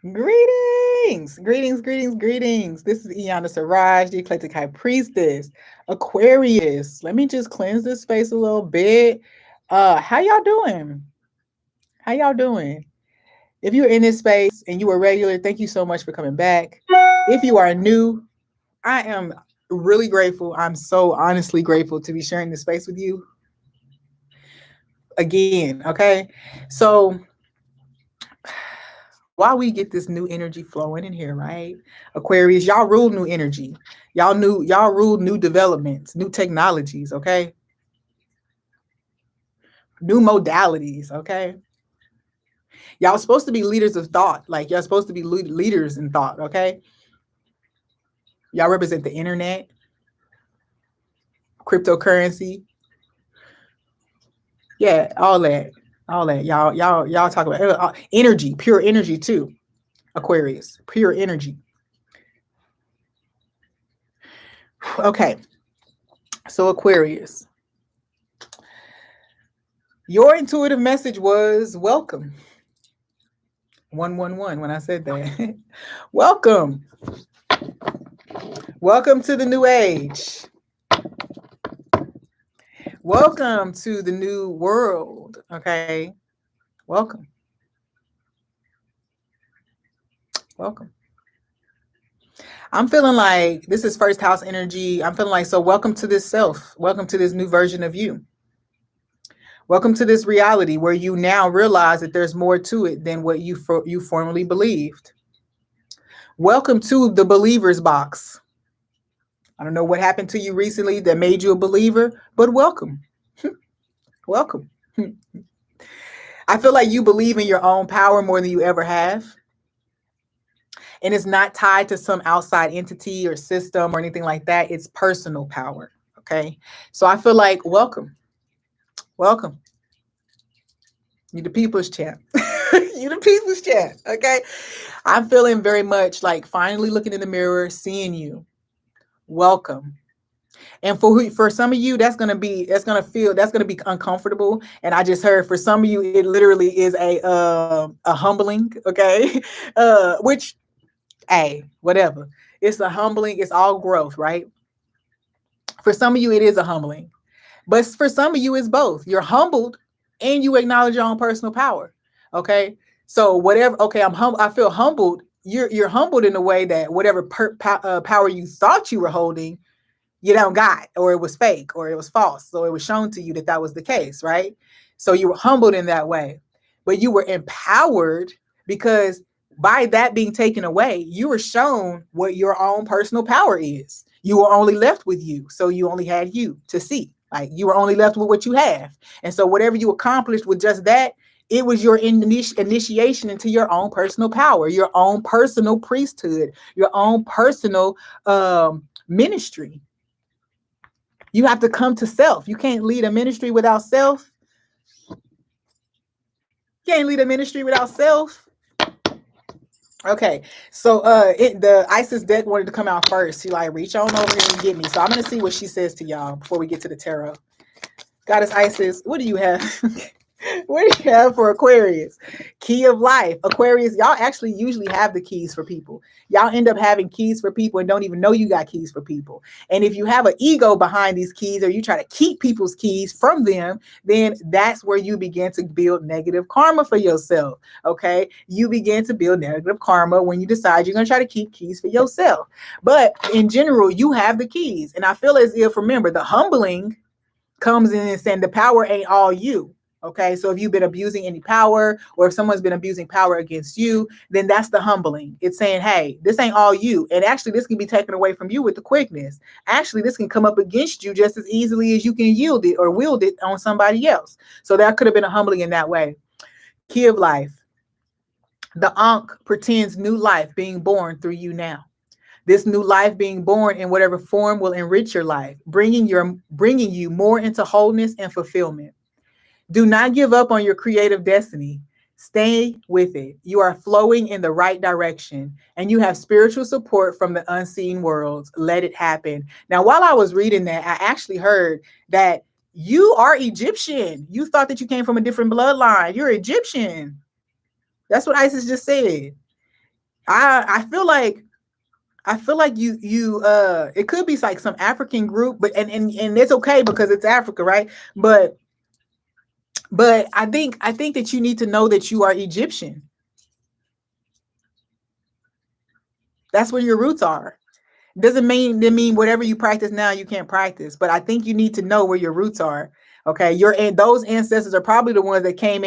Greetings, greetings, greetings, greetings. This is Iyanda Siraj, the eclectic high priestess, Aquarius. Let me just cleanse this space a little bit. How y'all doing? How y'all doing? If you are in this space and you are regular, thank you so much for coming back. If you are new, I am really grateful. I'm so honestly grateful to be sharing this space with you again. Okay, so while we get this new energy flowing in here, right? Aquarius, y'all rule new energy. Y'all rule new developments, new technologies, okay? New modalities, okay? Y'all supposed to be leaders of thought. Like y'all supposed to be leaders in thought, okay? Y'all represent the internet, cryptocurrency. Yeah, all that. All that. Y'all talk about energy, pure energy too. Aquarius, pure energy. Okay. So Aquarius, your intuitive message was welcome. 111 when I said that. Welcome. Welcome to the new age. Welcome to the new world. Okay. Welcome. Welcome. I'm feeling like this is first house energy. I'm feeling like, so welcome to this self. Welcome to this new version of you. Welcome to this reality where you now realize that there's more to it than what you formerly believed. Welcome to the believer's box. I don't know what happened to you recently that made you a believer, but welcome. Welcome. I feel like you believe in your own power more than you ever have. And it's not tied to some outside entity or system or anything like that. It's personal power. Okay. So I feel like welcome. Welcome. You the people's champ. You the people's champ. Okay. I'm feeling very much like finally looking in the mirror, seeing you. Welcome. And for some of you, that's gonna be uncomfortable. And I just heard for some of you, it literally is a humbling, okay? Which, hey, whatever. It's a humbling, it's all growth, right? For some of you, it is a humbling. But for some of you, it's both. You're humbled and you acknowledge your own personal power. Okay. So whatever, okay, I feel humbled. You're humbled in a way that whatever power you thought you were holding, you don't got, or it was fake, or it was false. So it was shown to you that that was the case, right? So you were humbled in that way, but you were empowered because by that being taken away, you were shown what your own personal power is. You were only left with you. So you only had you to see. Like you were only left with what you have. And so whatever you accomplished with just that, it was your initiation into your own personal power, your own personal priesthood, your own personal ministry. You have to come to self. You can't lead a ministry without self. You can't lead a ministry without self. Okay, so the Isis deck wanted to come out first. She like reach on over here and get me. So I'm gonna see what she says to y'all before we get to the tarot. Goddess Isis, what do you have? What do you have for Aquarius? Key of life. Aquarius, y'all actually usually have the keys for people. Y'all end up having keys for people and don't even know you got keys for people. And if you have an ego behind these keys or you try to keep people's keys from them, then that's where you begin to build negative karma for yourself. Okay. You begin to build negative karma when you decide you're going to try to keep keys for yourself. But in general, you have the keys. And I feel as if, remember, the humbling comes in and saying the power ain't all you. Okay, so if you've been abusing any power or if someone's been abusing power against you, then that's the humbling. It's saying, hey, this ain't all you. And actually, this can be taken away from you with the quickness. Actually, this can come up against you just as easily as you can yield it or wield it on somebody else. So that could have been a humbling in that way. Key of life. The Ankh pretends new life being born through you now. This new life being born in whatever form will enrich your life, bringing you more into wholeness and fulfillment. Do not give up on your creative destiny. Stay with it. You are flowing in the right direction and you have spiritual support from the unseen worlds. Let it happen. Now, while I was reading that, I actually heard that you are Egyptian. You thought that you came from a different bloodline. You're Egyptian. That's what Isis just said. I feel like you it could be like some African group, but and it's okay because it's Africa, right? But I think that you need to know that you are Egyptian. That's where your roots are. Doesn't mean whatever you practice now you can't practice, but I think you need to know where your roots are. Okay, those ancestors are probably the ones that came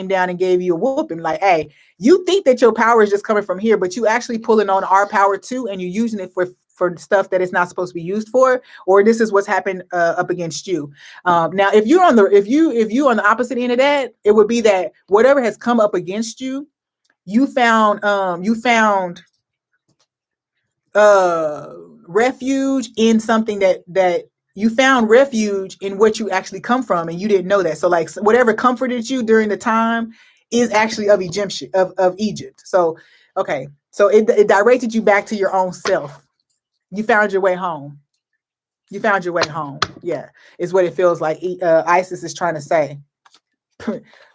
down and gave you a whooping. Like, hey, you think that your power is just coming from here, but you actually pulling on our power too, and you're using it for stuff that it's not supposed to be used for, or this is what's happened up against you. Now, if you're on the if you on the opposite end of that, it would be that whatever has come up against you, you found refuge in something that you found refuge in what you actually come from, and you didn't know that. So like whatever comforted you during the time is actually of Egypt. So okay, so it directed you back to your own self. You found your way home. You found your way home. Yeah, is what it feels like. Isis is trying to say.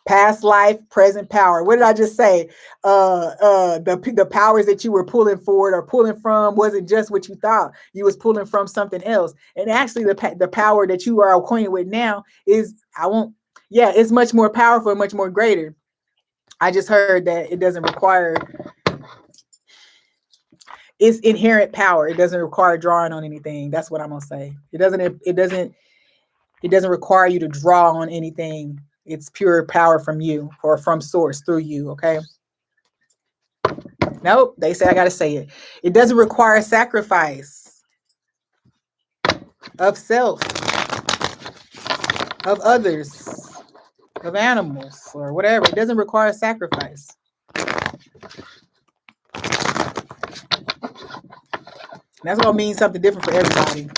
Past life, present power. What did I just say? The powers that you were pulling forward or pulling from wasn't just what you thought. You was pulling from something else. And actually, the power that you are acquainted with now is it's much more powerful and much more greater. I just heard that it doesn't require its inherent power. It doesn't require drawing on anything. That's what I'm gonna say. It doesn't require you to draw on anything. It's pure power from you or from source through you, okay? Nope, they say I got to say it. It doesn't require sacrifice of self, of others, of animals, or whatever. It doesn't require sacrifice. That's going to mean something different for everybody.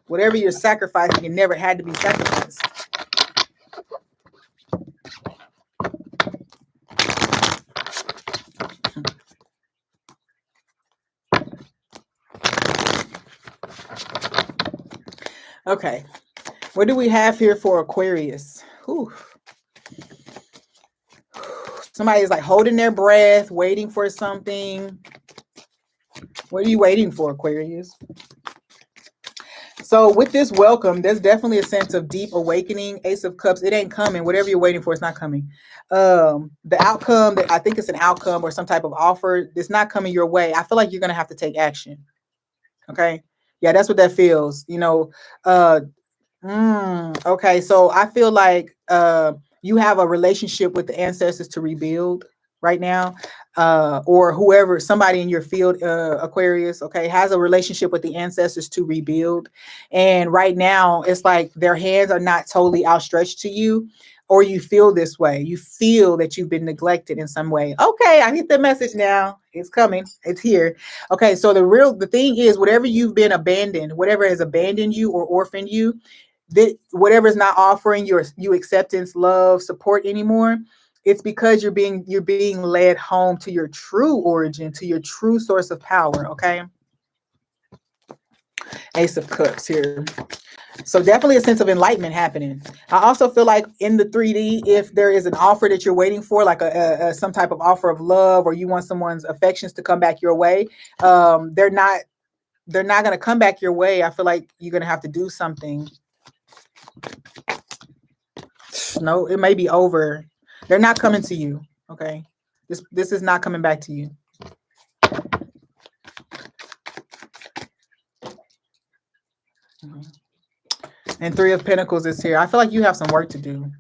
Whatever you're sacrificing, it never had to be sacrificed. Okay, what do we have here for Aquarius? Whew. Somebody's like holding their breath, waiting for something. What are you waiting for, Aquarius? So with this welcome, there's definitely a sense of deep awakening. Ace of Cups, it ain't coming. Whatever you're waiting for, it's not coming. The outcome, I think it's an outcome or some type of offer, it's not coming your way. I feel like you're going to have to take action. Okay. Yeah, that's what that feels. Okay. So I feel like you have a relationship with the ancestors to rebuild right now, or whoever, somebody in your field, Aquarius, okay, has a relationship with the ancestors to rebuild. And right now, it's like their hands are not totally outstretched to you, or you feel this way. You feel that you've been neglected in some way. Okay, I get the message now. It's coming. It's here. Okay, so the thing is, whatever you've been abandoned, whatever has abandoned you or orphaned you, that whatever is not offering you acceptance, love, support anymore, it's because you're being led home to your true origin, to your true source of power. Okay. Ace of Cups here. So definitely a sense of enlightenment happening. I also feel like in the 3D, if there is an offer that you're waiting for, like some type of offer of love, or you want someone's affections to come back your way, they're not going to come back your way. I feel like you're going to have to do something. No, it may be over. They're not coming to you. Okay. This is not coming back to you. And Three of Pentacles is here. I feel like you have some work to do.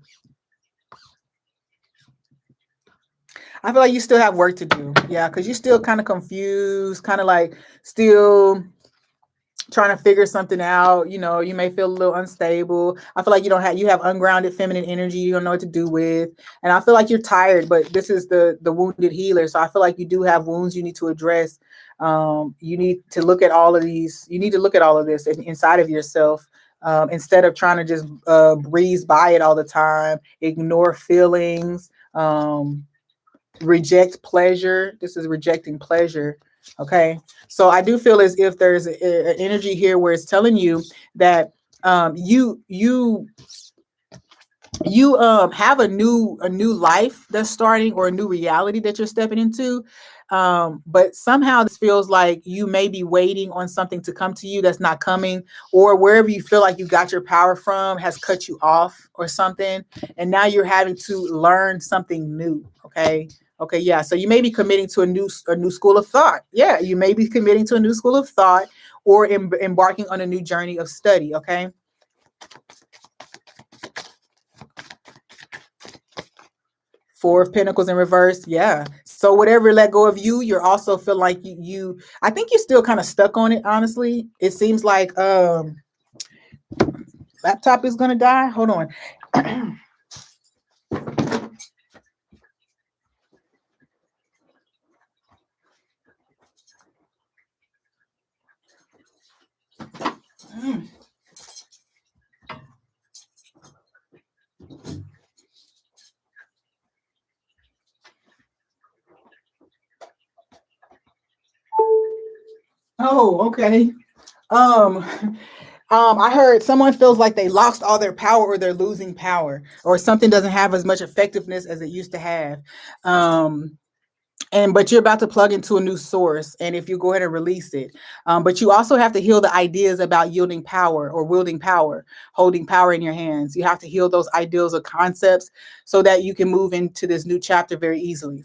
I feel like you still have work to do. Yeah, because you're still kind of confused, kind of like still trying to figure something out. You may feel a little unstable. I feel like you have ungrounded feminine energy you don't know what to do with. And I feel like you're tired, but this is the wounded healer. So I feel like you do have wounds you need to address. You need to look at all of these. You need to look at all of this inside of yourself. Instead of trying to just breeze by it all the time, ignore feelings, reject pleasure. This is rejecting pleasure. Okay. So I do feel as if there's an energy here where it's telling you that you have a new life that's starting, or a new reality that you're stepping into. But somehow this feels like you may be waiting on something to come to you that's not coming, or wherever you feel like you got your power from has cut you off or something. And now you're having to learn something new. Okay. Okay. Yeah. So you may be committing to a new school of thought. Yeah. You may be committing to a new school of thought or embarking on a new journey of study. Okay. Four of Pentacles in reverse. Yeah. So whatever let go of you, you're also feel like you I think you're still kind of stuck on it, honestly. It seems like laptop is gonna die. Hold on. Oh, okay. Um, I heard someone feels like they lost all their power or they're losing power or something doesn't have as much effectiveness as it used to have. Um, but you're about to plug into a new source, and if you go ahead and release it, but you also have to heal the ideas about yielding power or wielding power, holding power in your hands. You have to heal those ideals or concepts so that you can move into this new chapter very easily.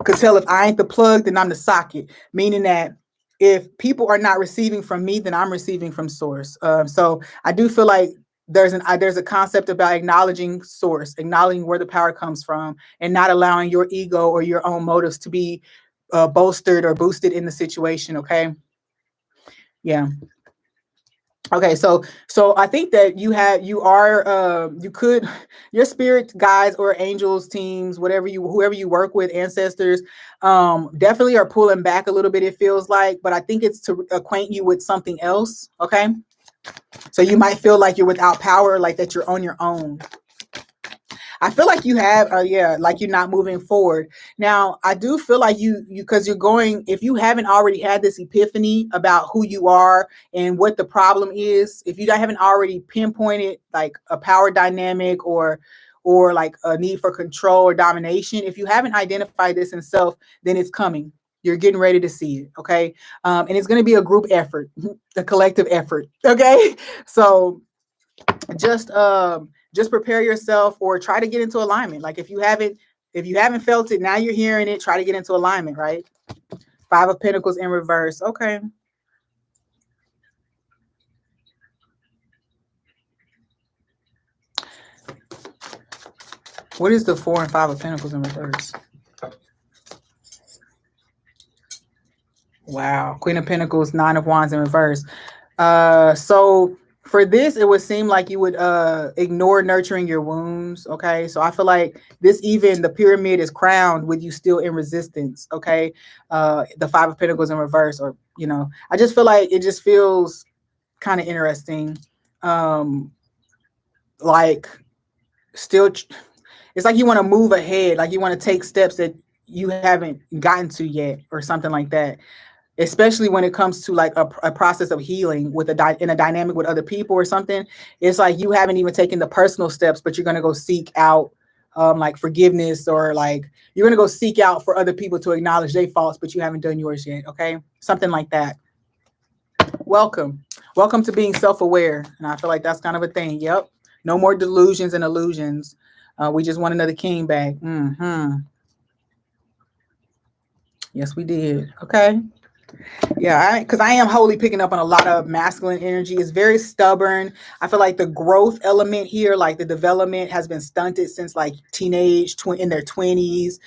Could tell if I ain't the plug, then I'm the socket, meaning that if people are not receiving from me, then I'm receiving from source. So I do feel like there's a concept about acknowledging source, acknowledging where the power comes from, and not allowing your ego or your own motives to be bolstered or boosted in the situation. Okay, yeah. Okay, so I think that you could your spirit guides or angels teams, whoever you work with, ancestors, definitely are pulling back a little bit, it feels like, but I think it's to acquaint you with something else. Okay, so you might feel like you're without power, like that you're on your own. I feel like you have, like you're not moving forward. Now, I do feel like because you're going, if you haven't already had this epiphany about who you are and what the problem is, if you haven't already pinpointed like a power dynamic or like a need for control or domination, if you haven't identified this in self, then it's coming. You're getting ready to see it. Okay. And it's going to be a group effort, a collective effort. Okay. So just prepare yourself or try to get into alignment. Like if you haven't felt it, now you're hearing it, try to get into alignment, right? Five of Pentacles in reverse. Okay. What is the 4 and 5 of Pentacles in reverse? Wow. Queen of Pentacles, 9 of Wands in reverse. So for this, it would seem like you would ignore nurturing your wounds. Okay. So I feel like the pyramid is crowned with you still in resistance. Okay. The 5 of Pentacles in reverse, or, I just feel like it just feels kind of interesting. Like still, it's like you want to move ahead. Like you want to take steps that you haven't gotten to yet or something like that. Especially when it comes to like a process of healing in a dynamic with other people or something. It's like you haven't even taken the personal steps, but you're going to go seek out like forgiveness, or like you're going to go seek out for other people to acknowledge their faults, but you haven't done yours yet. Okay. Something like that. Welcome to being self-aware. And I feel like that's kind of a thing. Yep. No more delusions and illusions. We just want another king back. Yes, we did. Okay. Yeah, because I am wholly picking up on a lot of masculine energy. It's very stubborn. I feel like the growth element here, like the development, has been stunted since like teenage, in their 20s.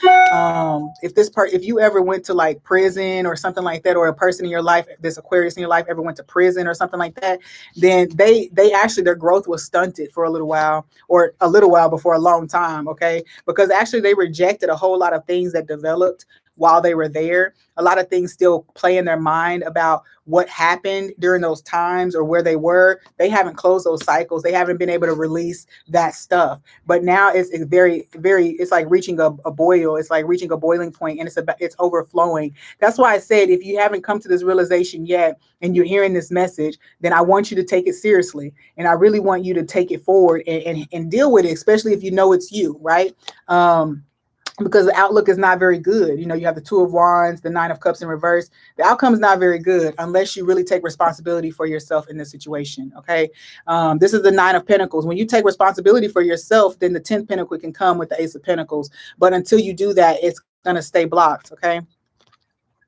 If you ever went to like prison or something like that, or a person in your life, this Aquarius in your life ever went to prison or something like that, then they actually, their growth was stunted for a little while, or a little while before a long time. Okay, because actually they rejected a whole lot of things that developed while they were there. A lot of things still play in their mind about what happened during those times or where they were. They haven't closed those cycles. They haven't been able to release that stuff. But now it's very, very, it's like reaching a boil. It's like reaching a boiling point, and it's overflowing. That's why I said, if you haven't come to this realization yet and you're hearing this message, then I want you to take it seriously. And I really want you to take it forward and deal with it, especially if you know it's you, right? because the outlook is not very good. You know, you have the Two of Wands, the Nine of Cups in reverse. The outcome is not very good unless you really take responsibility for yourself in this situation. Okay. This is the Nine of Pentacles. When you take responsibility for yourself, then the 10th Pentacle can come with the Ace of Pentacles. But until you do that, it's going to stay blocked. Okay.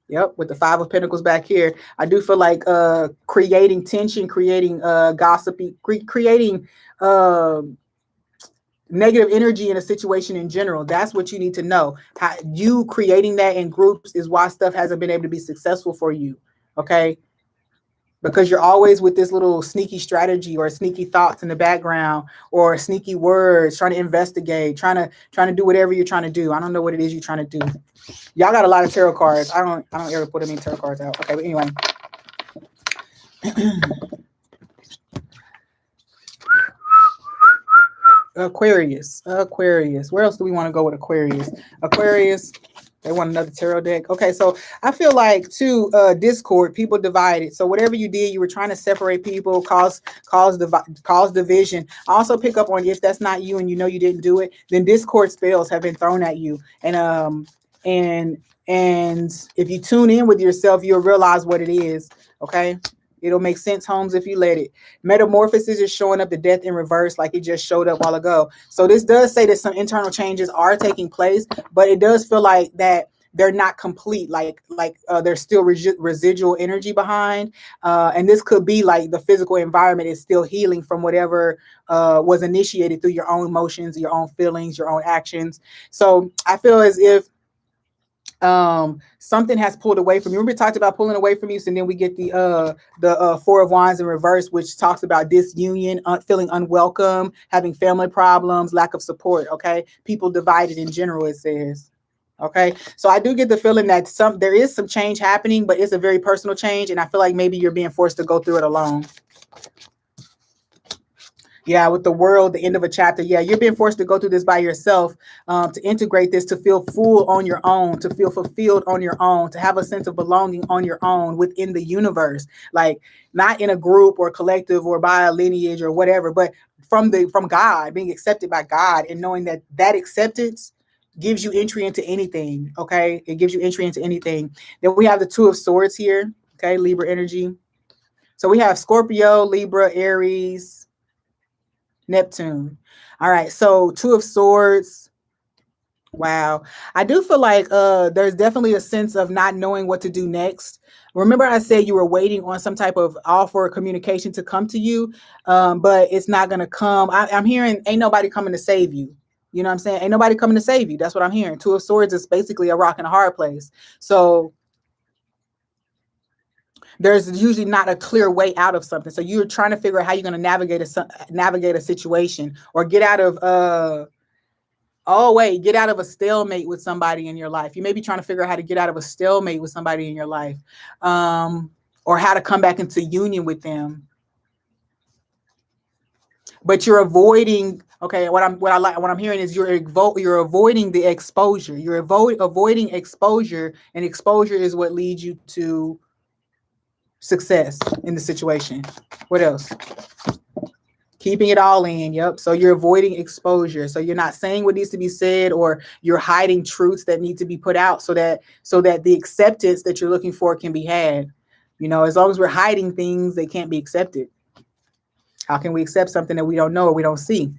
Yep, with the Five of Pentacles back here, I do feel like creating tension, creating gossipy, creating negative energy in a situation in general. That's what you need to know. How you creating that in groups is why stuff hasn't been able to be successful for you. Okay. Because you're always with this little sneaky strategy or sneaky thoughts in the background or sneaky words, trying to investigate, trying to do whatever you're trying to do. I don't know what it is you're trying to do. Y'all got a lot of tarot cards. I don't ever put any tarot cards out. Okay, but anyway. Aquarius. Where else do we want to go with Aquarius? They want another tarot deck. Okay, so I feel like too, discord, people divided. So whatever you did, you were trying to separate people, cause division. I also pick up on, if that's not you and you know you didn't do it, then discord spells have been thrown at you. And if you tune in with yourself, you'll realize what it is. Okay. It'll make sense, Holmes, if you let it. Metamorphosis is showing up, the death in reverse, like it just showed up a while ago. So this does say that some internal changes are taking place, but it does feel like that they're not complete. Like there's still residual energy behind. And this could be like the physical environment is still healing from whatever was initiated through your own emotions, your own feelings, your own actions. So I feel as if something has pulled away from you. Remember, we talked about pulling away from you, so then we get the Four of Wands in reverse, which talks about disunion, feeling unwelcome, having family problems, lack of support. Okay, people divided in general, it says. Okay, so I do get the feeling that there is some change happening, but it's a very personal change, and I feel like maybe you're being forced to go through it alone. Yeah, with the world, the end of a chapter. Yeah, you're being forced to go through this by yourself, to integrate this, to feel full on your own, to feel fulfilled on your own, to have a sense of belonging on your own within the universe, like not in a group or collective or by a lineage or whatever, but from God, being accepted by God, and knowing that acceptance gives you entry into anything. Okay, it gives you entry into anything. Then we have the Two of Swords here. Okay, Libra energy. So we have Scorpio, Libra, Aries, Neptune. All right, so Two of Swords. Wow. I do feel like there's definitely a sense of not knowing what to do next. Remember I said you were waiting on some type of offer or communication to come to you, but it's not going to come. I'm hearing ain't nobody coming to save you. You know what I'm saying? Ain't nobody coming to save you. That's what I'm hearing. Two of Swords is basically a rock and a hard place. So there's usually not a clear way out of something. So you're trying to figure out how you're going to navigate a situation, or get out of get out of a stalemate with somebody in your life. You may be trying to figure out how to get out of a stalemate with somebody in your life, or how to come back into union with them. But you're avoiding. Okay, what I'm hearing is you're avoiding the exposure. You're avoiding exposure, and exposure is what leads you to success in the situation. What else? Keeping it all in. Yep. So you're avoiding exposure. So you're not saying what needs to be said, or you're hiding truths that need to be put out so that the acceptance that you're looking for can be had. You know, as long as we're hiding things, they can't be accepted. How can we accept something that we don't know or we don't see?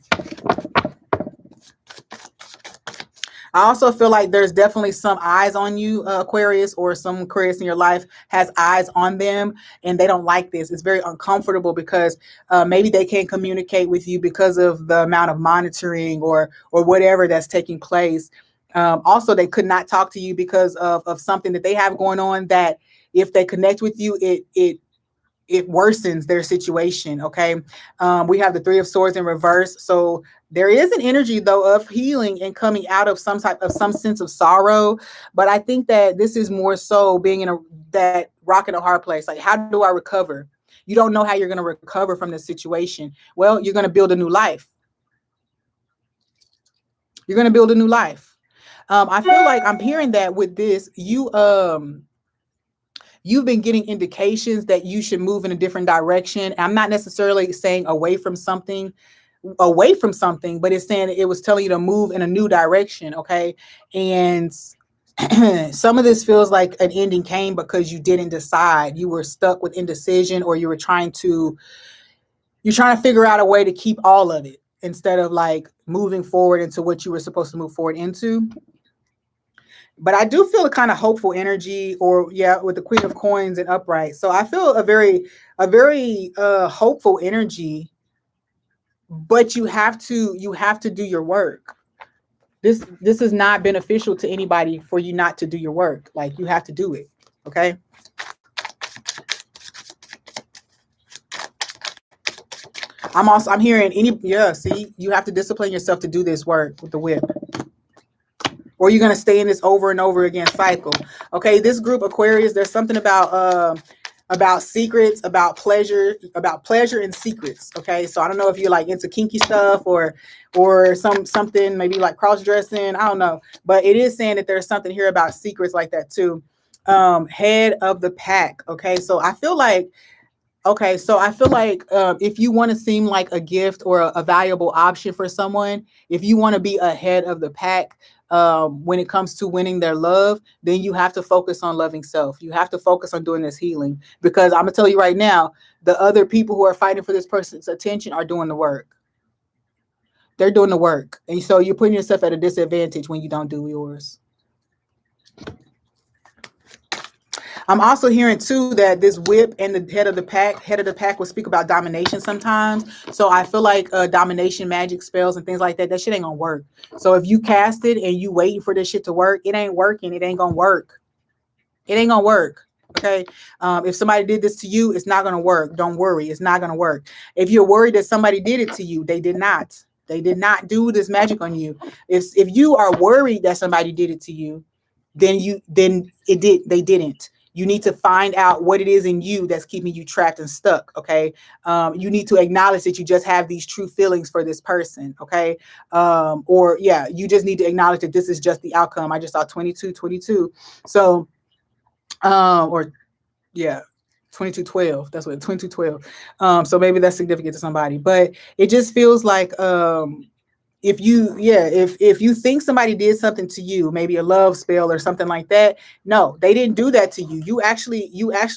I also feel like there's definitely some eyes on you, Aquarius, or some Aquarius in your life has eyes on them, and they don't like this. It's very uncomfortable because maybe they can't communicate with you because of the amount of monitoring or whatever that's taking place. Also, they could not talk to you because of something that they have going on, that if they connect with you, it worsens their situation. Okay. We have the Three of Swords in reverse. So there is an energy though of healing and coming out of some sense of sorrow. But I think that this is more so being in that rock and a hard place. Like, how do I recover? You don't know how you're going to recover from this situation. Well, you're going to build a new life. You're going to build a new life. I feel like I'm hearing that with this, you've been getting indications that you should move in a different direction. I'm not necessarily saying away from something away from something, but it's saying it was telling you to move in a new direction. Okay. And some of this feels like an ending came because you didn't decide. You were stuck with indecision, or you're trying to figure out a way to keep all of it instead of like moving forward into what you were supposed to move forward into. But I do feel a kind of hopeful energy, or yeah, with the Queen of Coins and upright. So I feel a very hopeful energy, but you have to do your work. This is not beneficial to anybody for you not to do your work. Like, you have to do it. Okay. I'm hearing see, you have to discipline yourself to do this work with the whip, or you're going to stay in this over and over again cycle. Okay. This group Aquarius, there's something about secrets, about pleasure and secrets. Okay. So I don't know if you're like into kinky stuff or something maybe like cross dressing. I don't know, but it is saying that there's something here about secrets like that too. Head of the pack. Okay. So I feel like if you want to seem like a gift or a valuable option for someone, if you want to be ahead of the pack, when it comes to winning their love, then you have to focus on loving self. You have to focus on doing this healing, because I'm gonna tell you right now, the other people who are fighting for this person's attention are doing the work. They're doing the work. And so you're putting yourself at a disadvantage when you don't do yours. I'm also hearing too that this whip and the head of the pack will speak about domination sometimes. So I feel like domination magic spells and things like that shit ain't gonna work. So if you cast it and you waiting for this shit to work, it ain't working. It ain't gonna work. It ain't gonna work. Okay. If somebody did this to you, it's not gonna work. Don't worry, it's not gonna work. If you're worried that somebody did it to you, they did not. They did not do this magic on you. If you are worried that somebody did it to you, then they didn't. You need to find out what it is in you that's keeping you trapped and stuck. Okay. You need to acknowledge that you just have these true feelings for this person. Okay. You just need to acknowledge that this is just the outcome. I just saw 22. So, 2212. That's what 2212. So maybe that's significant to somebody, but it just feels like, if you think somebody did something to you, maybe a love spell or something like that, no, they didn't do that to you. You actually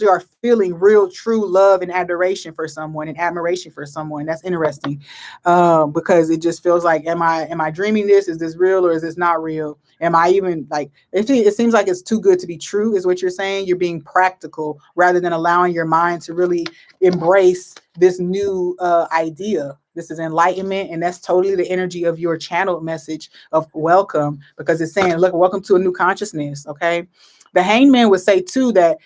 are feeling real, true love and adoration for someone and admiration for someone. That's interesting, because it just feels like, am I dreaming this? Is this real or is this not real? Am I even like? It seems like it's too good to be true, is what you're saying. You're being practical rather than allowing your mind to really embrace this new idea. This is enlightenment, and that's totally the energy of your channeled message of welcome, because it's saying, look, welcome to a new consciousness. Okay. The hangman would say too that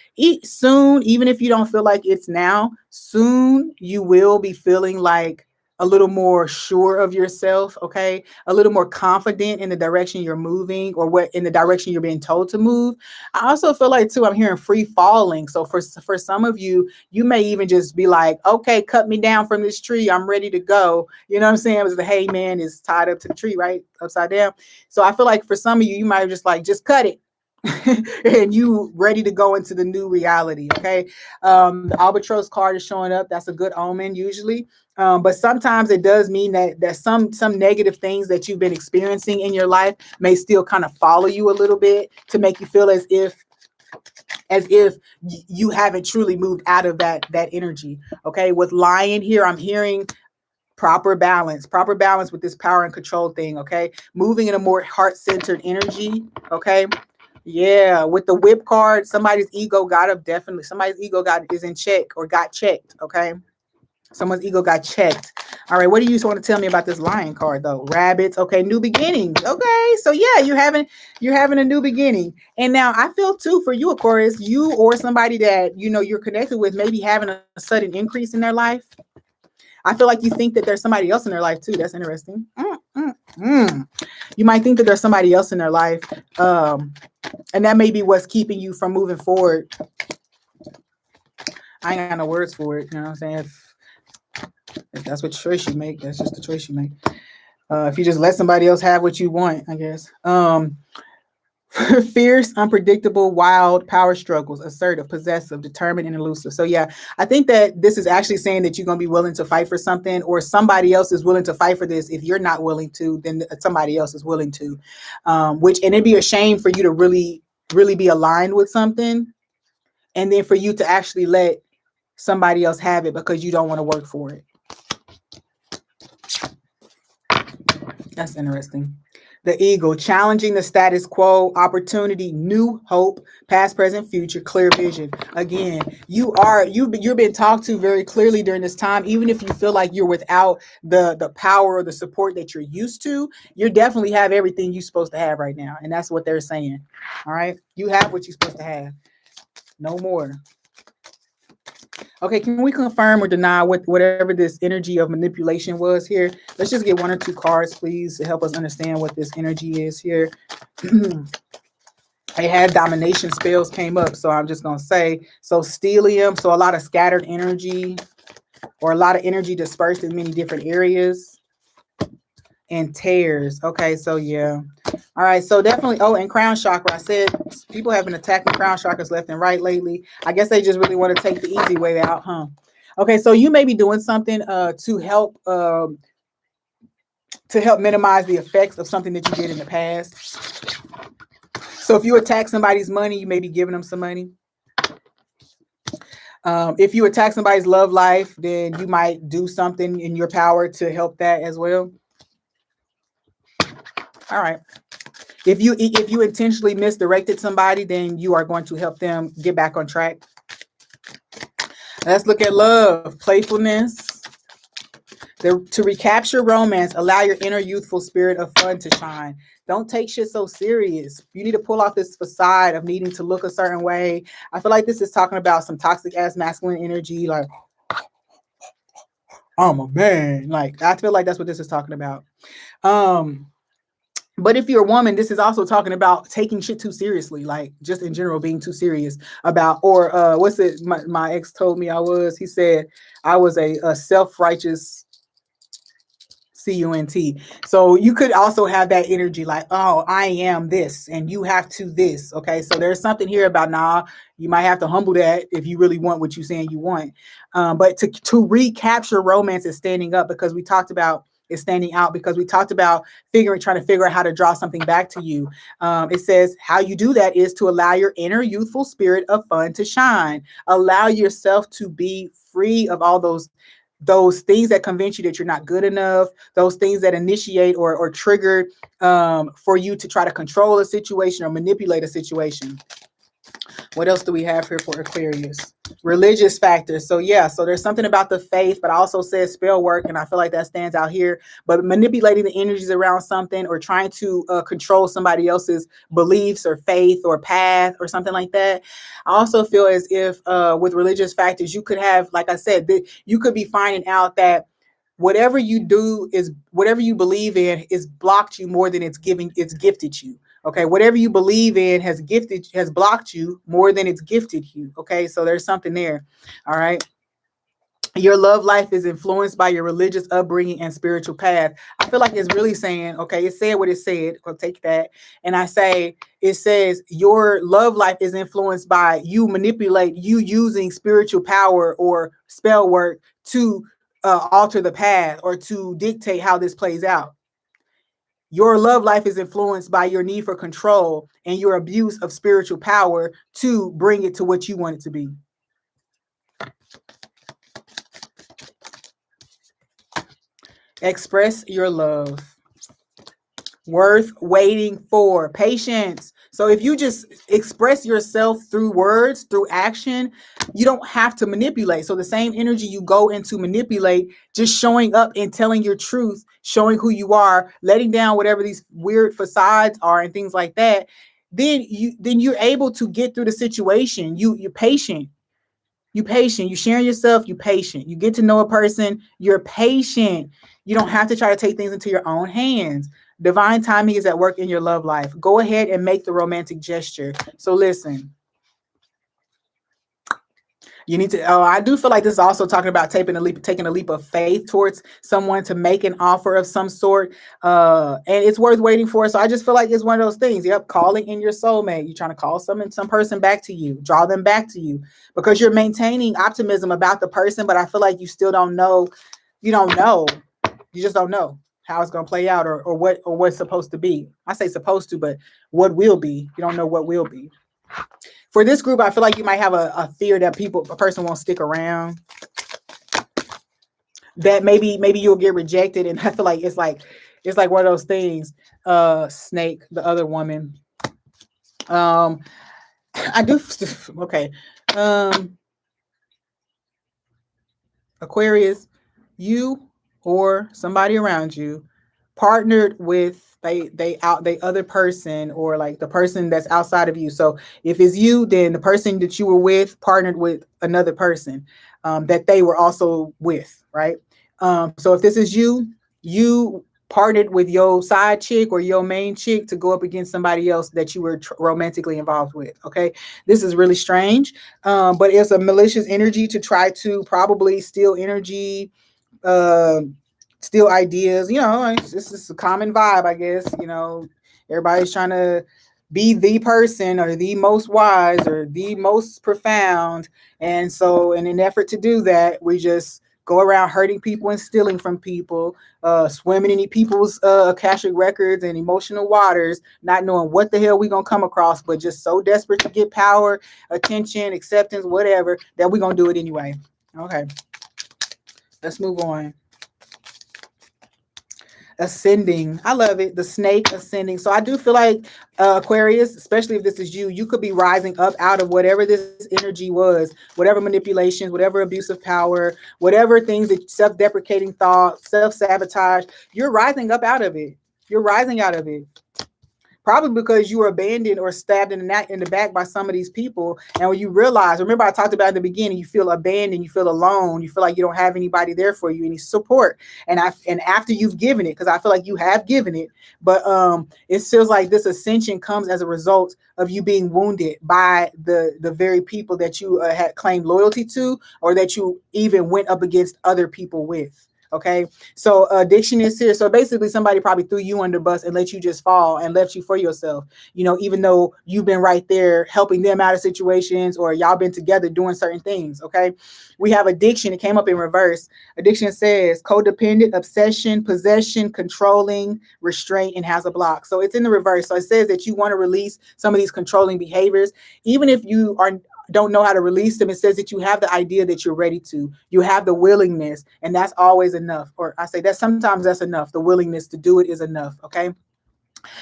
soon, even if you don't feel like it's now, soon you will be feeling like a little more sure of yourself. Okay. A little more confident in the direction you're moving, or what in the direction you're being told to move. I also feel like too, I'm hearing free falling. So for some of you, you may even just be like, okay, cut me down from this tree. I'm ready to go. You know what I'm saying? Because the hangman is tied up to the tree, right? Upside down. So I feel like for some of you, you might just like, just cut it. And you ready to go into the new reality. Okay. The albatross card is showing up. That's a good omen usually. But sometimes it does mean that some negative things that you've been experiencing in your life may still kind of follow you a little bit, to make you feel as if you haven't truly moved out of that energy. Okay. With lion here, I'm hearing proper balance with this power and control thing. Okay. Moving in a more heart-centered energy. Okay. Yeah, with the whip card, somebody's ego is in check or got checked. Okay. Someone's ego got checked. All right. What do you want to tell me about this lion card though? Rabbits. Okay. New beginnings. Okay. So yeah, you're having a new beginning. And now I feel too, for you, Aquarius, you or somebody that, you're connected with, maybe having a sudden increase in their life. I feel like you think that there's somebody else in their life too. That's interesting. You might think that there's somebody else in their life. And that may be what's keeping you from moving forward. I ain't got no words for it. You know what I'm saying? If that's what choice you make, that's just the choice you make. If you just let somebody else have what you want, I guess. Fierce, unpredictable, wild, power struggles, assertive, possessive, determined, and elusive. So yeah, I think that this is actually saying that you're going to be willing to fight for something, or somebody else is willing to fight for this. If you're not willing to, then somebody else is willing to, and it'd be a shame for you to really be aligned with something, and then for you to actually let somebody else have it because you don't want to work for it. That's interesting. The eagle, challenging the status quo, opportunity, new hope, past, present, future, clear vision. Again, you're being talked to very clearly during this time. Even if you feel like you're without the power or the support that you're used to, you definitely have everything you're supposed to have right now. And that's what they're saying. All right. You have what you're supposed to have. No more. Okay, can we confirm or deny whatever this energy of manipulation was here? Let's just get one or two cards, please, to help us understand what this energy is here. I had domination spells came up, so I'm just going to say, so stellium, so a lot of scattered energy, or a lot of energy dispersed in many different areas. And tears. Okay, so yeah. All right, so definitely. Oh, and crown chakra. I said people have been attacking crown chakras left and right lately. I guess they just really want to take the easy way out, huh? Okay, so you may be doing something to help minimize the effects of something that you did in the past. So if you attack somebody's money, you may be giving them some money. If you attack somebody's love life, then you might do something in your power to help that as well. All right. If you intentionally misdirected somebody, then you are going to help them get back on track. Let's look at love, playfulness. To recapture romance, allow your inner youthful spirit of fun to shine. Don't take shit so serious. You need to pull off this facade of needing to look a certain way. I feel like this is talking about some toxic ass masculine energy, like I'm a man. Like I feel like that's what this is talking about. But if you're a woman, this is also talking about taking shit too seriously, like just in general being too serious about, or what's it? My ex told me he said I was a self-righteous CUNT. So you could also have that energy like, oh, I am this and you have to this. Okay, so there's something here about you might have to humble that if you really want what you're saying you want. But to recapture romance is standing up, because we talked about is standing out, because we talked about trying to figure out how to draw something back to you. It says how you do that is to allow your inner youthful spirit of fun to shine. Allow yourself to be free of all those things that convince you that you're not good enough, those things that initiate or trigger for you to try to control a situation or manipulate a situation. What else do we have here for Aquarius? Religious factors. So yeah, so there's something about the faith, but I also said spell work, and I feel like that stands out here. But manipulating the energies around something, or trying to control somebody else's beliefs or faith or path or something like that. I also feel as if with religious factors, you could have, like I said, you could be finding out that whatever you believe in is blocked you more than it's gifted you. Okay, whatever you believe in has blocked you more than it's gifted you. Okay, so there's something there. All right. Your love life is influenced by your religious upbringing and spiritual path. I feel like it's really saying, okay, it said what it said. I'll take that. And it says your love life is influenced by you using spiritual power or spell work to alter the path or to dictate how this plays out. Your love life is influenced by your need for control and your abuse of spiritual power to bring it to what you want it to be. Express your love. Worth waiting for. Patience. So if you just express yourself through words, through action, you don't have to manipulate. So the same energy you go into manipulate, just showing up and telling your truth, showing who you are, letting down whatever these weird facades are and things like that, then you're able to get through the situation. You're patient. You patient. You sharing yourself. You patient. You get to know a person. You're patient. You don't have to try to take things into your own hands. Divine timing is at work in your love life. Go ahead and make the romantic gesture. So listen. You need to, oh, I do feel like this is also talking about taking a leap of faith towards someone to make an offer of some sort. And it's worth waiting for. So I just feel like it's one of those things. Yep. Calling in your soulmate. You're trying to call some person back to you, draw them back to you because you're maintaining optimism about the person. But I feel like you still don't know. You don't know. You just don't know how it's going to play out or what's supposed to be. I say supposed to, but what will be. You don't know what will be. For this group, I feel like you might have a fear that a person won't stick around. That maybe you'll get rejected, and I feel like it's like one of those things. Snake, the other woman. I do okay. Aquarius, you or somebody around you partnered with they other person or like the person that's outside of you. So if it's you, then the person that you were with partnered with another person that they were also with, right? So if this is you, you partnered with your side chick or your main chick to go up against somebody else that you were romantically involved with. Okay, this is really strange, but it's a malicious energy to try to probably steal energy, uh, steal ideas. It's just a common vibe, I guess. Everybody's trying to be the person or the most wise or the most profound. And so in an effort to do that, we just go around hurting people and stealing from people, swimming in people's Akashic records and emotional waters, not knowing what the hell we're going to come across, but just so desperate to get power, attention, acceptance, whatever, that we're going to do it anyway. Okay. Let's move on. Ascending. I love it. The snake ascending. So I do feel like Aquarius, especially if this is you, you could be rising up out of whatever this energy was, whatever manipulations, whatever abusive power, whatever things that self-deprecating thoughts, self-sabotage. You're rising up out of it. You're rising out of it. Probably because you were abandoned or stabbed in the back by some of these people. And when you realize, remember I talked about in the beginning, you feel abandoned, you feel alone, you feel like you don't have anybody there for you, any support. And after you've given it, because I feel like you have given it, but it feels like this ascension comes as a result of you being wounded by the very people that you had claimed loyalty to, or that you even went up against other people with. Okay, so addiction is here. So basically somebody probably threw you under the bus and let you just fall and left you for yourself, even though you've been right there helping them out of situations, or y'all been together doing certain things. Okay, we have addiction. It came up in reverse. Addiction says codependent, obsession, possession, controlling, restraint, and has a block. So it's in the reverse. So it says that you want to release some of these controlling behaviors, even if you don't know how to release them. It says that you have the idea that you're ready to, you have the willingness, and that's always enough. Or I say that sometimes that's enough. The willingness to do it is enough. Okay.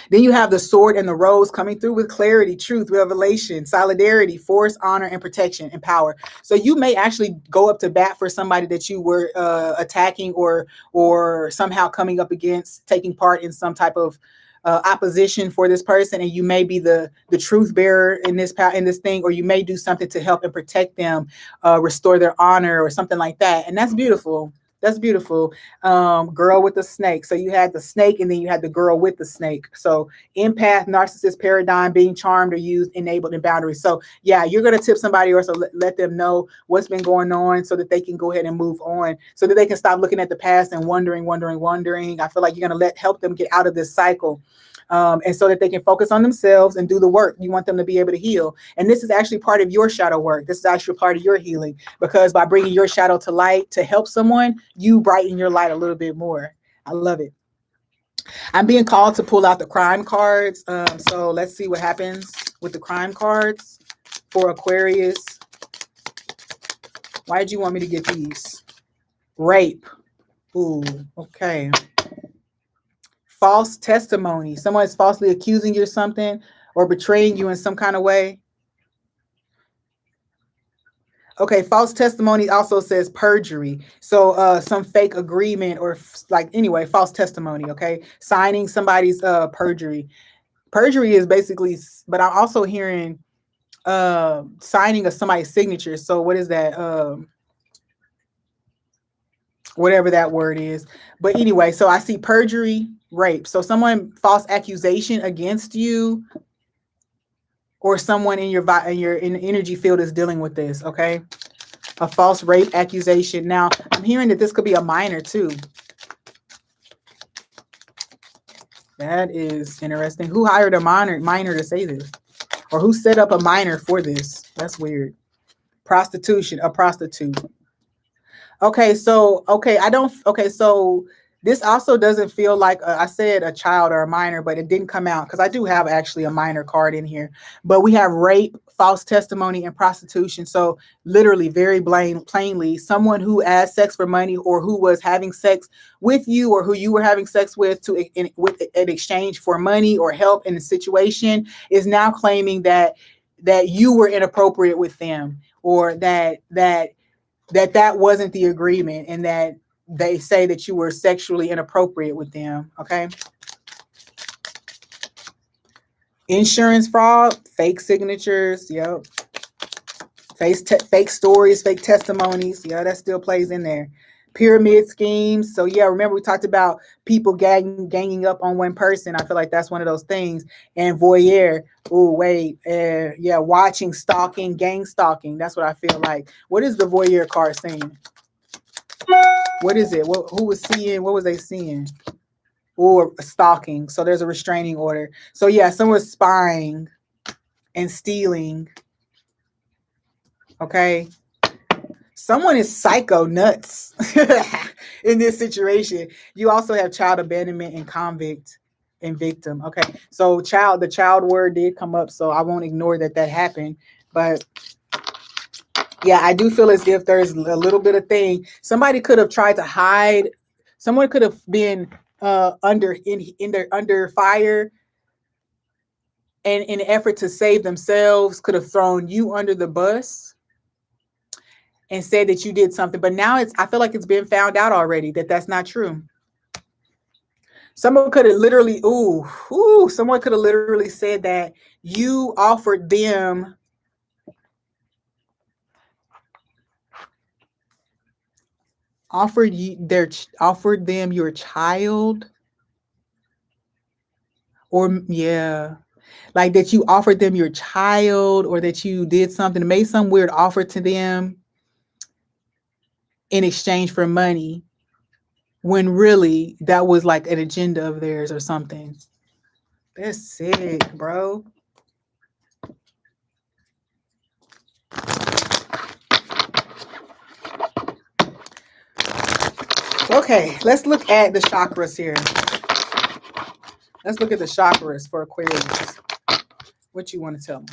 Then you have the sword and the rose coming through with clarity, truth, revelation, solidarity, force, honor, and protection and power. So you may actually go up to bat for somebody that you were attacking or somehow coming up against, taking part in some type of opposition for this person, and you may be the truth bearer in this thing, or you may do something to help and protect them, restore their honor or something like that. And that's beautiful. That's beautiful. Girl with the snake. So you had the snake and then you had the girl with the snake. So empath, narcissist paradigm, being charmed or used, enabled, and boundaries. So yeah, you're going to tip somebody or so let them know what's been going on so that they can go ahead and move on, so that they can stop looking at the past and wondering. I feel like you're going to help them get out of this cycle. And so that they can focus on themselves and do the work. You want them to be able to heal. And this is actually part of your shadow work. This is actually part of your healing, because by bringing your shadow to light to help someone, you brighten your light a little bit more. I love it. I'm being called to pull out the crime cards. So let's see what happens with the crime cards for Aquarius. Why did you want me to get these? Rape. Ooh, okay. False testimony. Someone is falsely accusing you of something or betraying you in some kind of way. Okay, false testimony also says perjury. So some fake agreement or false testimony, okay? Signing somebody's perjury. Perjury is basically, but I'm also hearing signing of somebody's signature. So what is that? Whatever that word is. But anyway, so I see perjury, rape. So someone false accusation against you, or someone in your energy field is dealing with this. Okay. A false rape accusation. Now, I'm hearing that this could be a minor too. That is interesting. Who hired a minor to say this? Or who set up a minor for this? That's weird. Prostitution, a prostitute. Okay, so so this also doesn't feel like I said a child or a minor, but it didn't come out because I do have actually a minor card in here. But we have rape, false testimony, and prostitution. So literally, very plainly, someone who asked sex for money or who was having sex with you or who you were having sex with in exchange for money or help in a situation is now claiming that you were inappropriate with them, or that wasn't the agreement, and that they say that you were sexually inappropriate with them. Okay. Insurance fraud, fake signatures. Yep. Fake stories, fake testimonies. Yeah, that still plays in there. Pyramid schemes. So yeah, remember we talked about people ganging up on one person. I feel like that's one of those things. And voyeur. Oh, wait. Yeah, watching, stalking, gang stalking. That's what I feel like. What is the voyeur card saying? What is it? Who was seeing? What was they seeing? Or stalking. So there's a restraining order. So yeah, someone was spying and stealing. Okay. Someone is psycho nuts in this situation. You also have child abandonment and convict and victim. Okay. So the child word did come up, so I won't ignore that happened. But yeah, I do feel as if there's a little bit of thing. Somebody could have tried to hide. Someone could have been under fire, and in an effort to save themselves, could have thrown you under the bus and said that you did something. But now I feel like it's been found out already that that's not true. Someone could have literally, someone could have literally said that you offered them your child, or yeah, like that you offered them your child, or that you did something, made some weird offer to them in exchange for money, when really that was like an agenda of theirs or something. That's sick, bro. Okay, let's look at the chakras here. Let's look at the chakras for Aquarius. What you want to tell me?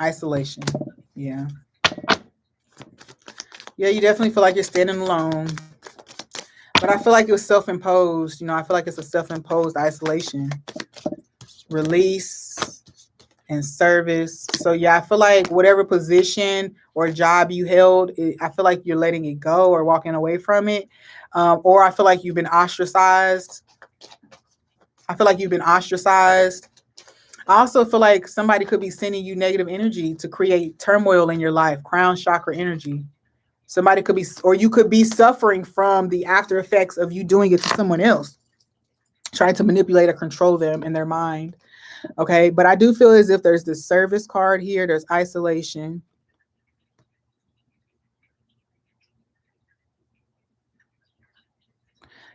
Isolation. Yeah. Yeah, you definitely feel like you're standing alone. But I feel like it was self-imposed. I feel like it's a self-imposed isolation. Release and service. So yeah, I feel like whatever position or job you held, I feel like you're letting it go or walking away from it. Or I feel like you've been ostracized. I also feel like somebody could be sending you negative energy to create turmoil in your life, crown chakra energy. Somebody could be, or you could be suffering from the after effects of you doing it to someone else, trying to manipulate or control them in their mind. Okay, but I do feel as if there's this service card here. There's isolation.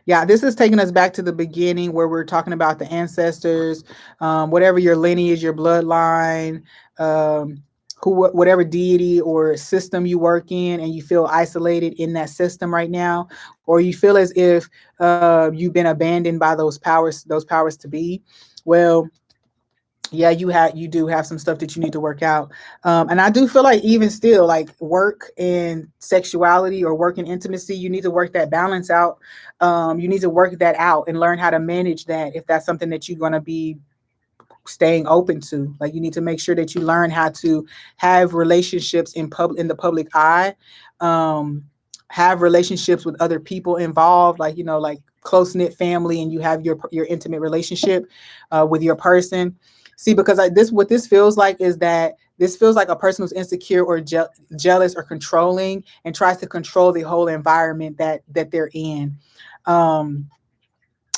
Yeah, this is taking us back to the beginning where we're talking about the ancestors, whatever your lineage, your bloodline, whatever deity or system you work in, and you feel isolated in that system right now, or you feel as if you've been abandoned by those powers to be. Well, yeah, you do have some stuff that you need to work out. And I do feel like even still, like work and sexuality or work and intimacy, you need to work that balance out. You need to work that out and learn how to manage that if that's something that you're going to be staying open to. Like, you need to make sure that you learn how to have relationships in the public eye, have relationships with other people involved, like, like close-knit family, and you have your intimate relationship with your person. See, because what this feels like is that this feels like a person who's insecure or jealous or controlling and tries to control the whole environment that they're in.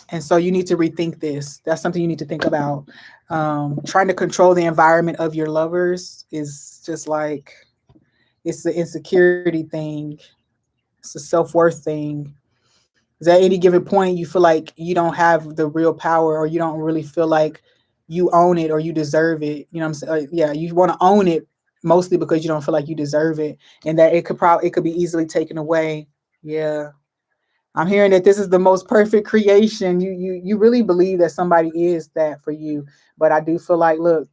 And so you need to rethink this. That's something you need to think about. Trying to control the environment of your lovers is just like, it's the insecurity thing. It's a self-worth thing. Is at any given point you feel like you don't have the real power, or you don't really feel like you own it or you deserve it. You know what I'm saying? Yeah, you want to own it mostly because you don't feel like you deserve it, and that it could be easily taken away. Yeah. I'm hearing that this is the most perfect creation. You really believe that somebody is that for you. But I do feel like, look,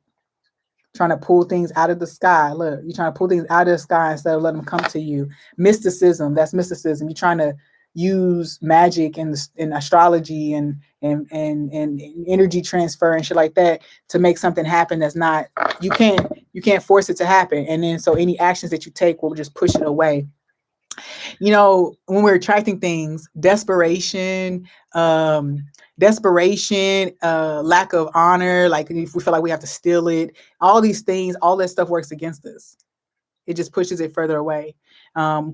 trying to pull things out of the sky. Look, you're trying to pull things out of the sky instead of letting them come to you. Mysticism, that's mysticism. You're trying to use magic and astrology and energy transfer and shit like that to make something happen that's not, you can't force it to happen. And then so any actions that you take will just push it away. You know, when we're attracting things, desperation, lack of honor, like if we feel like we have to steal it, all these things, all that stuff works against us. It just pushes it further away.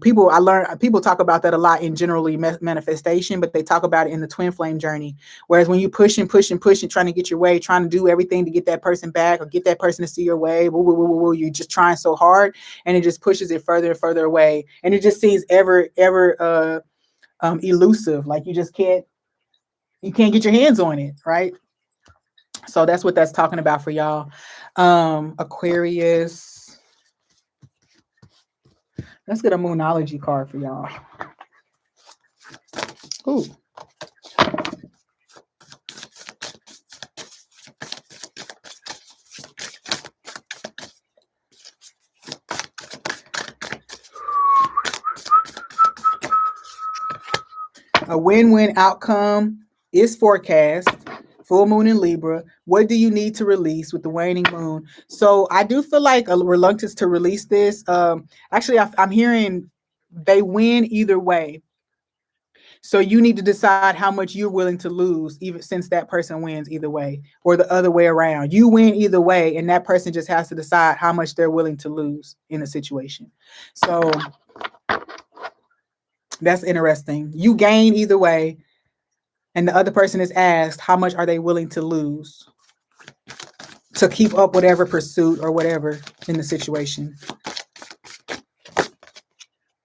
People talk about that a lot in generally manifestation, but they talk about it in the twin flame journey. Whereas when you push and trying to get your way, trying to do everything to get that person back or get that person to see your way, you're just trying so hard, and it just pushes it further and further away, and it just seems ever elusive. Like you can't get your hands on it, right? So that's what that's talking about for y'all. Aquarius. Let's get a moonology card for y'all. Ooh. A win-win outcome is forecast. Full moon in Libra. What do you need to release with the waning moon? So I do feel like a reluctance to release this. Actually, I'm hearing they win either way. So you need to decide how much you're willing to lose, even since that person wins either way, or the other way around. You win either way, and that person just has to decide how much they're willing to lose in a situation. So that's interesting. You gain either way, and the other person is asked how much are they willing to lose to keep up whatever pursuit or whatever in the situation.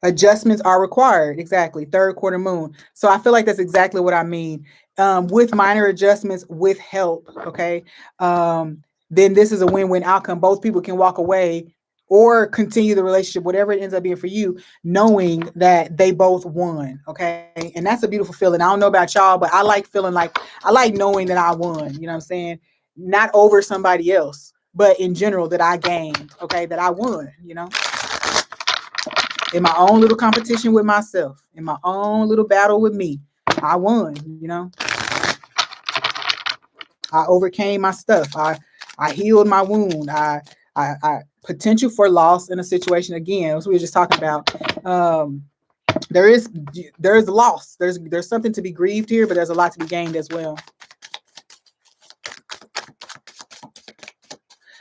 Adjustments are required. Exactly. Third quarter moon. So I feel like that's exactly what I mean. With minor adjustments, with help, okay, then this is a win-win outcome. Both people can walk away or continue the relationship, whatever it ends up being for you, knowing that they both won, okay? And that's a beautiful feeling. I don't know about y'all, but I like feeling like, I like knowing that I won, you know what I'm saying? Not over somebody else, but in general that I gained, okay, that I won, you know? In my own little competition with myself, in my own little battle with me, I won, you know? I overcame my stuff. I healed my wound. I potential for loss in a situation, again, as we were just talking about. There is loss. There's something to be grieved here, but there's a lot to be gained as well.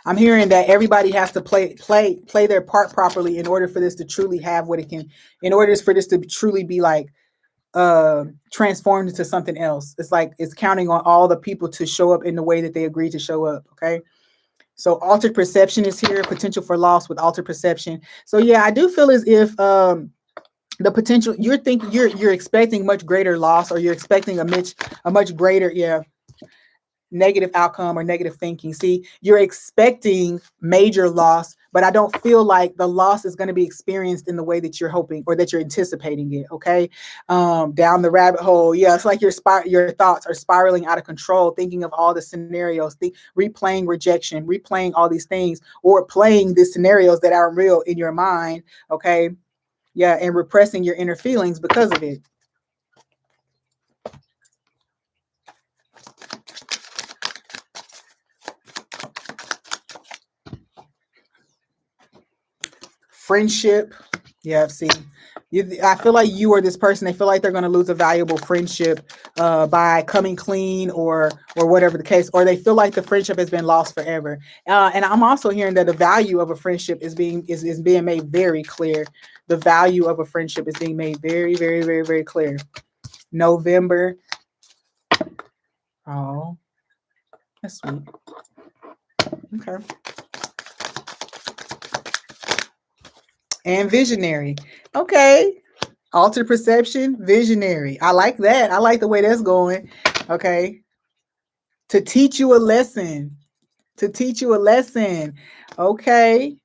I'm hearing that everybody has to play their part properly in order for this to truly have what it can, in order for this to truly be like transformed into something else. It's like it's counting on all the people to show up in the way that they agreed to show up. Okay. So altered perception is here, potential for loss with altered perception. So yeah, I do feel as if the potential, you're expecting much greater loss, or you're expecting a much greater, negative outcome or negative thinking. See, you're expecting major loss, but I don't feel like the loss is going to be experienced in the way that you're hoping or that you're anticipating it. Okay. Down the rabbit hole. Yeah. It's like your thoughts are spiraling out of control, thinking of all the scenarios, replaying rejection, replaying all these things, or playing the scenarios that aren't real in your mind. Okay. Yeah. And repressing your inner feelings because of it. Friendship. Yeah, see, I feel like you or this person, they feel like they're going to lose a valuable friendship by coming clean or whatever the case, or they feel like the friendship has been lost forever. And I'm also hearing that the value of a friendship is being made very clear. The value of a friendship is being made very, very, very, very clear. November. Oh, that's sweet. Okay. And visionary. Okay. Altered perception, visionary. I like that. I like the way that's going. Okay. To teach you a lesson. To teach you a lesson. Okay.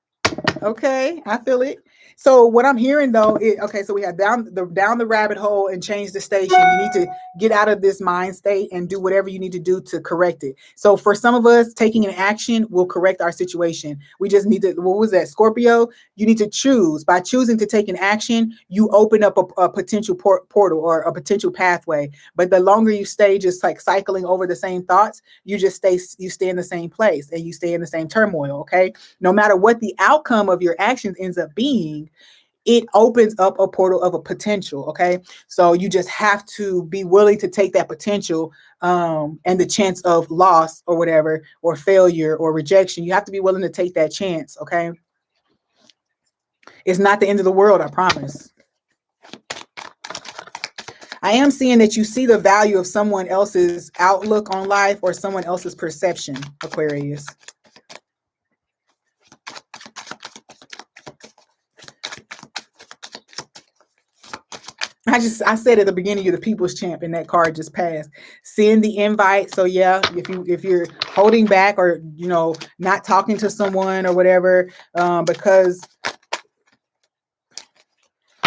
Okay, I feel it. So what I'm hearing though, okay, so we have down the rabbit hole and change the station. You need to get out of this mind state and do whatever you need to do to correct it. So for some of us, taking an action will correct our situation. We just need to, what was that, Scorpio? You need to choose. By choosing to take an action, you open up a potential portal or a potential pathway. But the longer you stay just like cycling over the same thoughts, you stay in the same place and you stay in the same turmoil, okay? No matter what the outcome of your actions ends up being, it opens up a portal of a potential. Okay. So you just have to be willing to take that potential and the chance of loss or whatever, or failure or rejection. You have to be willing to take that chance. Okay. It's not the end of the world, I promise. I am seeing that you see the value of someone else's outlook on life or someone else's perception, Aquarius. I said at the beginning, you're the people's champ, and that card just passed. Send the invite. So yeah, if you're holding back or not talking to someone or whatever, because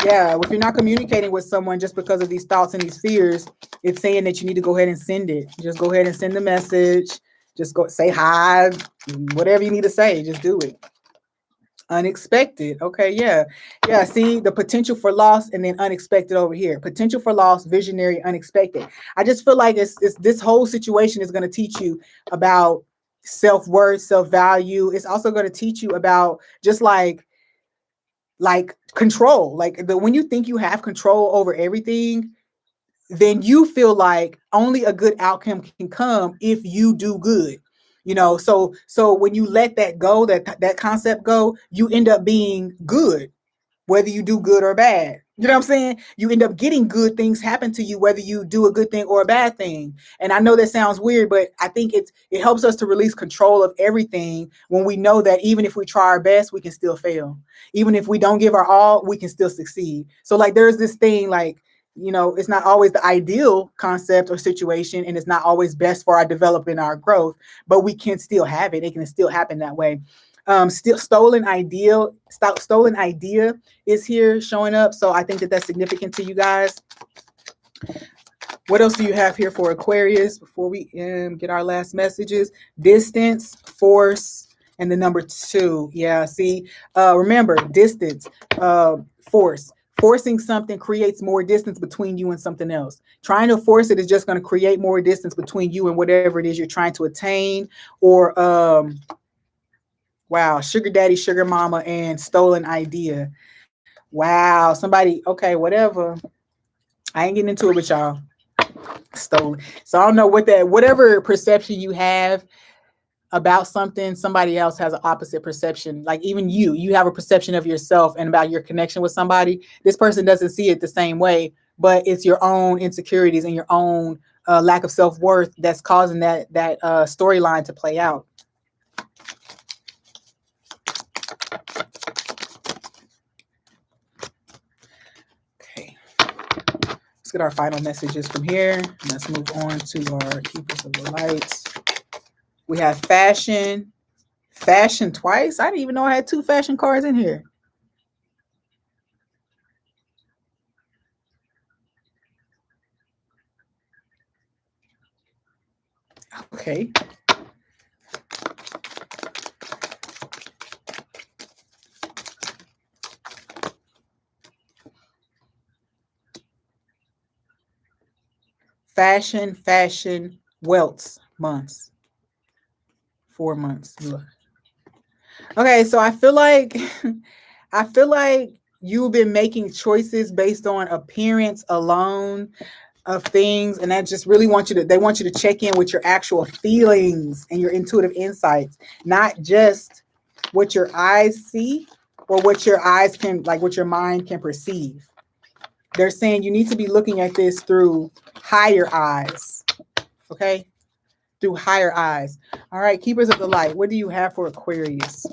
yeah, if you're not communicating with someone just because of these thoughts and these fears, it's saying that you need to go ahead and send it. Just go ahead and send the message. Just go say hi, whatever you need to say, just do it. Unexpected. Okay, yeah. Yeah, see the potential for loss and then unexpected over here. Potential for loss, visionary, unexpected. I just feel like it's this whole situation is going to teach you about self-worth, self-value. It's also going to teach you about just like control. Like when you think you have control over everything, then you feel like only a good outcome can come if you do good. So when you let that go, that concept go, you end up being good, whether you do good or bad. You know what I'm saying? You end up getting good things happen to you, whether you do a good thing or a bad thing. And I know that sounds weird, but I think it helps us to release control of everything when we know that even if we try our best, we can still fail. Even if we don't give our all, we can still succeed. So like there's this thing like, it's not always the ideal concept or situation, and it's not always best for our development, our growth, but we can still have it. It can still happen that way. Still stolen idea is here showing up. So I think that that's significant to you guys. What else do you have here for Aquarius before we get our last messages? Distance, force, and the number 2. Yeah, see, remember, distance, force. Forcing something creates more distance between you and something else. Trying to force it is just going to create more distance between you and whatever it is you're trying to attain, or wow, sugar daddy, sugar mama, and stolen idea. Wow, somebody, okay, whatever. I ain't getting into it with y'all. Stolen. So I don't know whatever perception you have about something, somebody else has an opposite perception. Like even you have a perception of yourself and about your connection with somebody. This person doesn't see it the same way, but it's your own insecurities and your own lack of self-worth that's causing that storyline to play out. Okay. Let's get our final messages from here. Let's move on to our Keepers of the Light. We have fashion twice. I didn't even know I had 2 fashion cards in here. Okay. Fashion, welts, months. 4 months. Okay, so I feel like you've been making choices based on appearance alone of things, and I just really they want you to check in with your actual feelings and your intuitive insights, not just what your eyes see or what your eyes can, like what your mind can perceive. They're saying you need to be looking at this through higher eyes. Okay. through higher eyes. All right, keepers of the light, what do you have for Aquarius?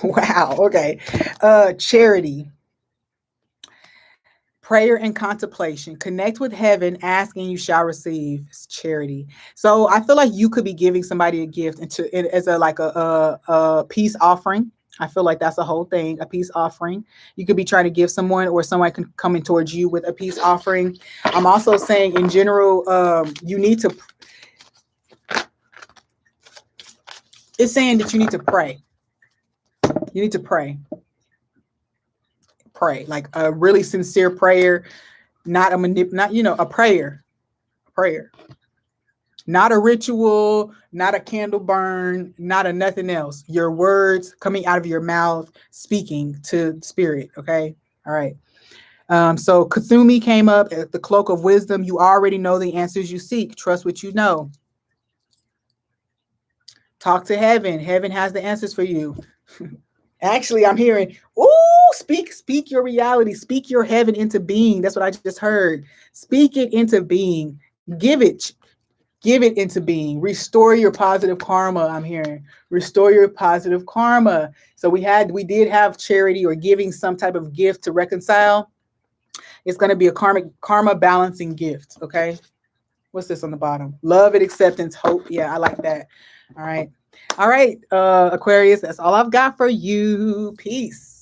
Wow. Okay. Charity. Prayer and contemplation. Connect with heaven, ask and you shall receive. It's charity. So I feel like you could be giving somebody a gift as a peace offering. I feel like that's a whole thing, a peace offering. You could be trying to give someone, or someone can coming towards you with a peace offering. I'm also saying in general, you need to, it's saying that you need to pray. You need to pray. Pray, like a really sincere prayer, not a prayer, not a ritual, not a candle burn, not a nothing else. Your words coming out of your mouth, speaking to spirit. Okay. All right. So Kuthumi came up at the cloak of wisdom. You already know the answers you seek. Trust what you know. Talk to heaven. Heaven has the answers for you. Actually, I'm hearing, speak your reality, speak your heaven into being. That's what I just heard. Speak it into being. Give it into being. Restore your positive karma. I'm hearing restore your positive karma. So we did have charity or giving some type of gift to reconcile. It's going to be a karma balancing gift. Okay. What's this on the bottom? Love and acceptance, hope. Yeah, I like that. All right. Aquarius, that's all I've got for you. Peace.